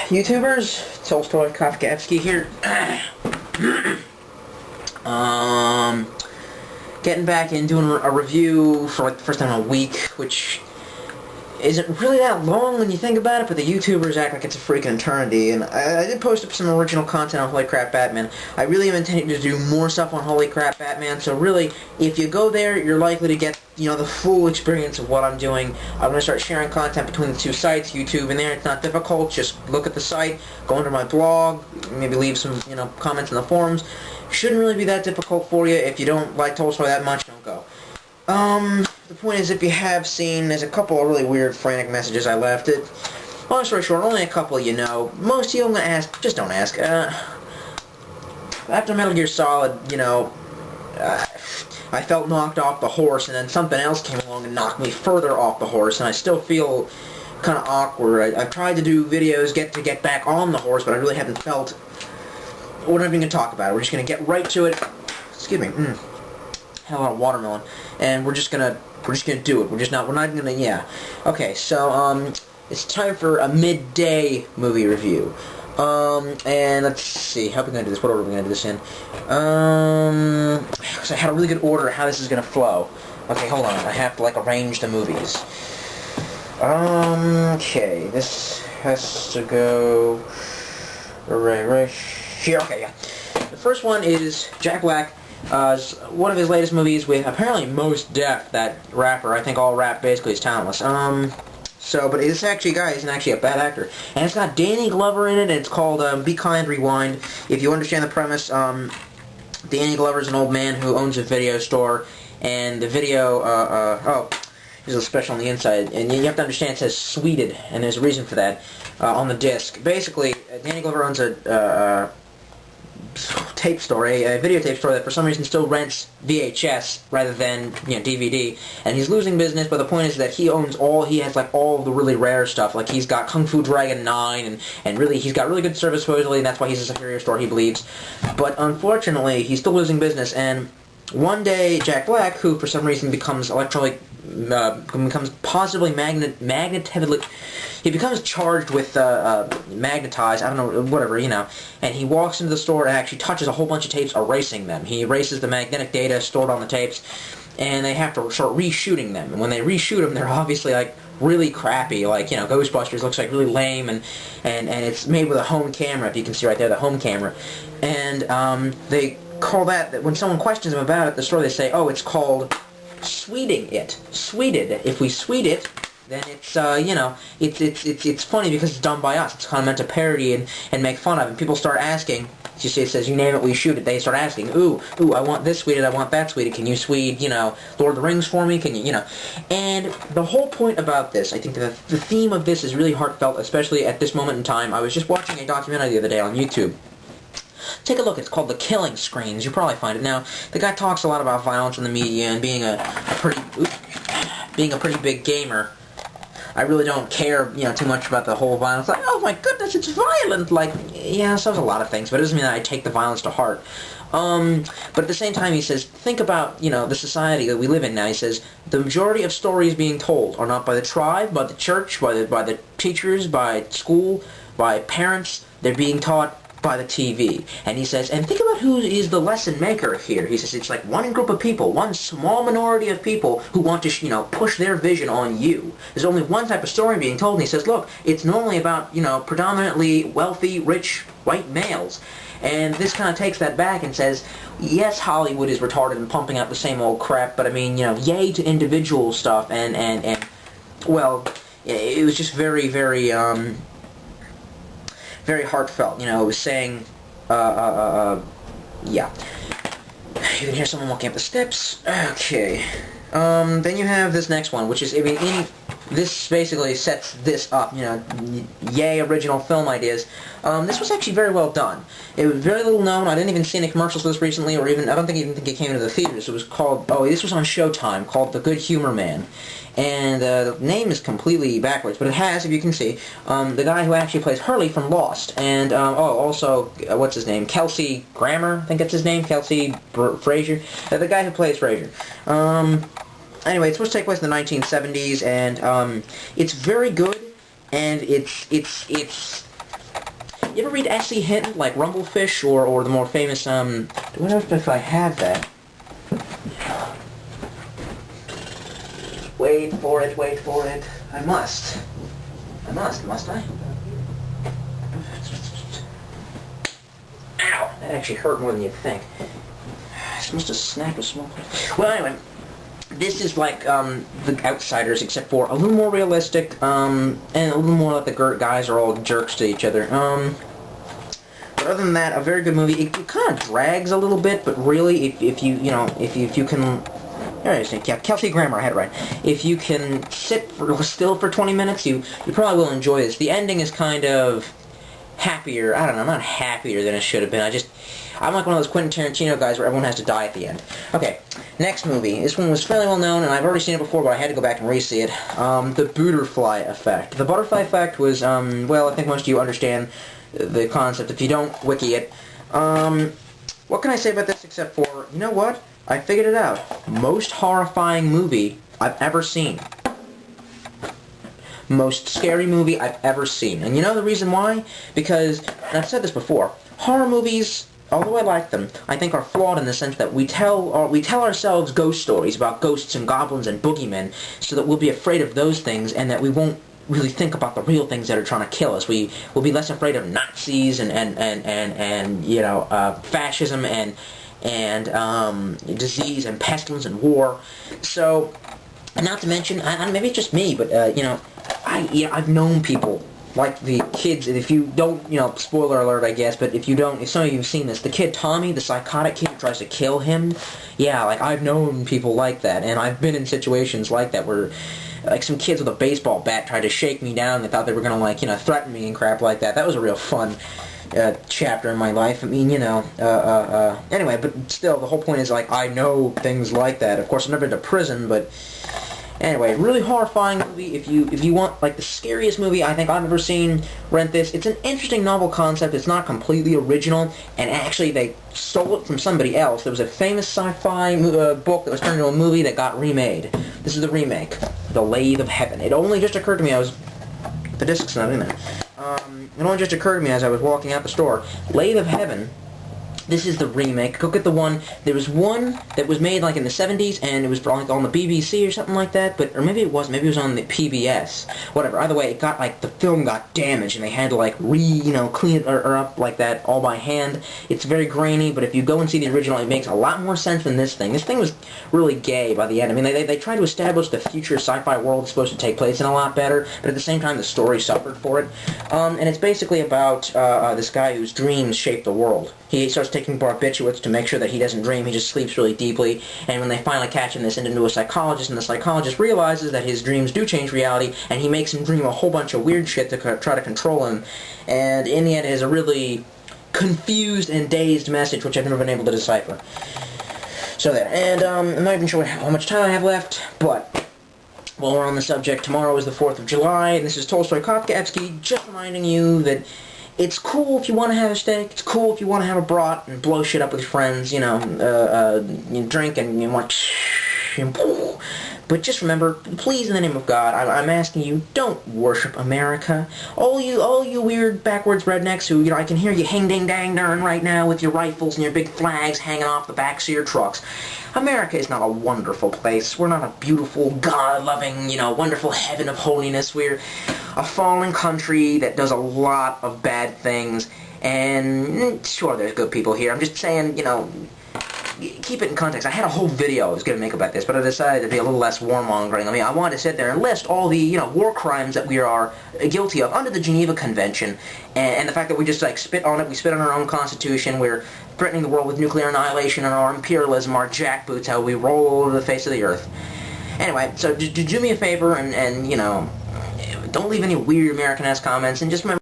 YouTubers, Tolstoy Kafkaevsky here. Getting back and doing a review for like the first time in a week, which isn't really that long when you think about it, but the YouTubers act like it's a freaking eternity. And I did post up some original content on Holy Crap Batman. I really am intending to do more stuff on Holy Crap Batman, so really, if you go there, you're likely to get, the full experience of what I'm doing. I'm going to start sharing content between the two sites, YouTube and there. It's not difficult. Just look at the site, go under my blog, maybe leave some, comments in the forums. Shouldn't really be that difficult for you. If you don't like Tolstoy that much, don't go. The point is, if you have seen, there's a couple of really weird, frantic messages I left. Long story short, only a couple you know. Most of you I'm going to ask, just don't ask. After Metal Gear Solid, I felt knocked off the horse, and then something else came along and knocked me further off the horse, and I still feel kind of awkward. I've tried to do videos, get back on the horse, but I really haven't felt... We're not even going to talk about it. We're just going to get right to it. Excuse me. Had a lot of watermelon, and we're just gonna do it. We're not gonna, yeah. Okay, so, it's time for a midday movie review. And let's see, how are we gonna do this? What order are we gonna do this in? Because I had a really good order of how this is gonna flow. Okay, hold on, I have to, arrange the movies. Okay, this has to go right here. Okay, yeah. The first one is Jack Black. One of his latest movies with apparently Mos Def, that rapper. I think all rap basically is talentless. But it's actually a guy, he's actually a bad actor. And it's got Danny Glover in it, and it's called Be Kind, Rewind. If you understand the premise, Danny Glover's an old man who owns a video store, and the video, there's a special on the inside, and you have to understand it says Sweeted, and there's a reason for that, on the disc. Basically, Danny Glover owns a tape store, a videotape store that for some reason still rents VHS rather than, DVD, and he's losing business, but the point is that he owns he has all the really rare stuff, he's got Kung Fu Dragon 9, and really, he's got really good service supposedly, and that's why he's a superior store, he believes, but unfortunately, he's still losing business, and one day, Jack Black, who for some reason becomes becomes positively he becomes charged with, magnetized, I don't know, whatever, and he walks into the store and actually touches a whole bunch of tapes, erasing them. He erases the magnetic data stored on the tapes, and they have to start reshooting them, and when they reshoot them, they're obviously, really crappy, Ghostbusters looks really lame, and it's made with a home camera, if you can see right there, the home camera, and, they call that, when someone questions them about it, the store, they say, oh, it's called sweeting it. Sweeted. If we sweet it, then it's, it's funny because it's done by us. It's kind of meant to parody and make fun of, and people start asking, you see it says, you name it, we shoot it, they start asking, ooh, I want this sweeted, I want that sweeted, can you sweet, Lord of the Rings for me, can you, and the whole point about this, I think the theme of this is really heartfelt, especially at this moment in time. I was just watching a documentary the other day on YouTube. Take a look. It's called The Killing Screens. You'll probably find it. Now, the guy talks a lot about violence in the media and being a pretty big gamer. I really don't care, too much about the whole violence. Oh my goodness, it's violent. Yeah, so there's a lot of things, but it doesn't mean that I take the violence to heart. But at the same time, he says, think about, the society that we live in now. He says, the majority of stories being told are not by the tribe, by the church, by the teachers, by school, by parents. They're being taught by the TV. And he says, and think about who is the lesson maker here. He says, it's one group of people, one small minority of people who want to, push their vision on you. There's only one type of story being told, and he says, look, it's normally about, predominantly wealthy, rich, white males. And this kind of takes that back and says, yes, Hollywood is retarded and pumping out the same old crap, but I mean, yay to individual stuff, and well, it was just very, very, very heartfelt, it was saying, yeah. You can hear someone walking up the steps. Okay. Then you have this next one, which is, this basically sets this up, yay original film ideas. This was actually very well done. It was very little known. I didn't even see any commercials for this recently, or I don't even think it came into the theaters. It was called, this was on Showtime, called The Good Humor Man. And the name is completely backwards, but it has, if you can see, the guy who actually plays Hurley from Lost, and, also, what's his name, Kelsey Grammer, I think that's his name, Kelsey Frazier, the guy who plays Frazier. Anyway, it's supposed to take place in the 1970s, and, it's very good, and it's You ever read S.E. Hinton, like Rumblefish, or the more famous, what if I have that? Wait for it. I must, must I? Ow! That actually hurt more than you'd think. I must have snapped a small place. Well, anyway, this is like The Outsiders, except for a little more realistic, and a little more like the guys are all jerks to each other. But other than that, a very good movie. It kind of drags a little bit, but really, if you can. There it is. Yeah, Kelsey Grammer, I had it right. If you can sit still for 20 minutes, you probably will enjoy this. The ending is kind of happier. I don't know, not happier than it should have been. I'm like one of those Quentin Tarantino guys where everyone has to die at the end. Okay, next movie. This one was fairly well known, and I've already seen it before, but I had to go back and re-see it. The Butterfly Effect. The Butterfly Effect was, well, I think most of you understand the concept. If you don't, wiki it. What can I say about this except for, you know what? I figured it out. Most horrifying movie I've ever seen. Most scary movie I've ever seen. And you know the reason why? Because, and I've said this before, horror movies, although I like them, I think are flawed in the sense that we tell ourselves ghost stories about ghosts and goblins and boogeymen so that we'll be afraid of those things and that we won't really think about the real things that are trying to kill us. We will be less afraid of Nazis and you know, fascism and disease and pestilence and war. So, not to mention, maybe it's just me, but you know, I've known people like the kids. If you don't, you know, spoiler alert, I guess. But if you don't, if some of you've seen this, the kid Tommy, the psychotic kid who tries to kill him. Yeah, like I've known people like that, and I've been in situations like that where. Like some kids with a baseball bat tried to shake me down. They thought they were gonna, like, you know, threaten me and crap like that. That was a real fun chapter in my life. I mean, you know, anyway, but still, the whole point is, like, I know things like that. Of course, I've never been to prison, but anyway, really horrifying movie. If you want, like, the scariest movie I think I've ever seen, rent this. It's an interesting novel concept. It's not completely original, and actually they stole it from somebody else. There was a famous sci-fi book that was turned into a movie that got remade. This is the remake, The Lathe of Heaven. It only just occurred to me, the disc's not in there. It only just occurred to me as I was walking out the store. Lathe of Heaven. This is the remake. Go get the one. There was one that was made like in the 70s, and it was like on the BBC or something like that. Or maybe it wasn't. Maybe it was on the PBS. Whatever. Either way, it got like the film got damaged, and they had to like clean it or up like that all by hand. It's very grainy, but if you go and see the original, it makes a lot more sense than this thing. This thing was really gay by the end. I mean, they tried to establish the future sci-fi world is supposed to take place in a lot better, but at the same time, the story suffered for it. And it's basically about this guy whose dreams shape the world. He starts taking barbiturates to make sure that he doesn't dream. He just sleeps really deeply. And when they finally catch him, they send him to a psychologist, and the psychologist realizes that his dreams do change reality, and he makes him dream a whole bunch of weird shit to try to control him. And in the end, it is a really confused and dazed message, which I've never been able to decipher. So there. And I'm not even sure how much time I have left, but while we're on the subject, tomorrow is the 4th of July, and this is Tolstoy Kafkaevsky, just reminding you that it's cool if you want to have a steak, it's cool if you want to have a brat and blow shit up with your friends, you know, you drink and you want but just remember, please, in the name of God, I'm asking you, don't worship America. All you weird backwards rednecks who, you know, I can hear you hang-ding-dang-darn right now with your rifles and your big flags hanging off the backs of your trucks. America is not a wonderful place. We're not a beautiful, God-loving, you know, wonderful heaven of holiness. We're a fallen country that does a lot of bad things, and sure, there's good people here. I'm just saying, you know, keep it in context. I had a whole video I was going to make about this, but I decided to be a little less warmongering. I mean, I wanted to sit there and list all the, you know, war crimes that we are guilty of under the Geneva Convention, and the fact that we just, like, spit on it. We spit on our own Constitution. We're threatening the world with nuclear annihilation and our imperialism, our jackboots, how we roll over the face of the earth. Anyway, so do me a favor and you know, don't leave any weird American-ass comments, and just remember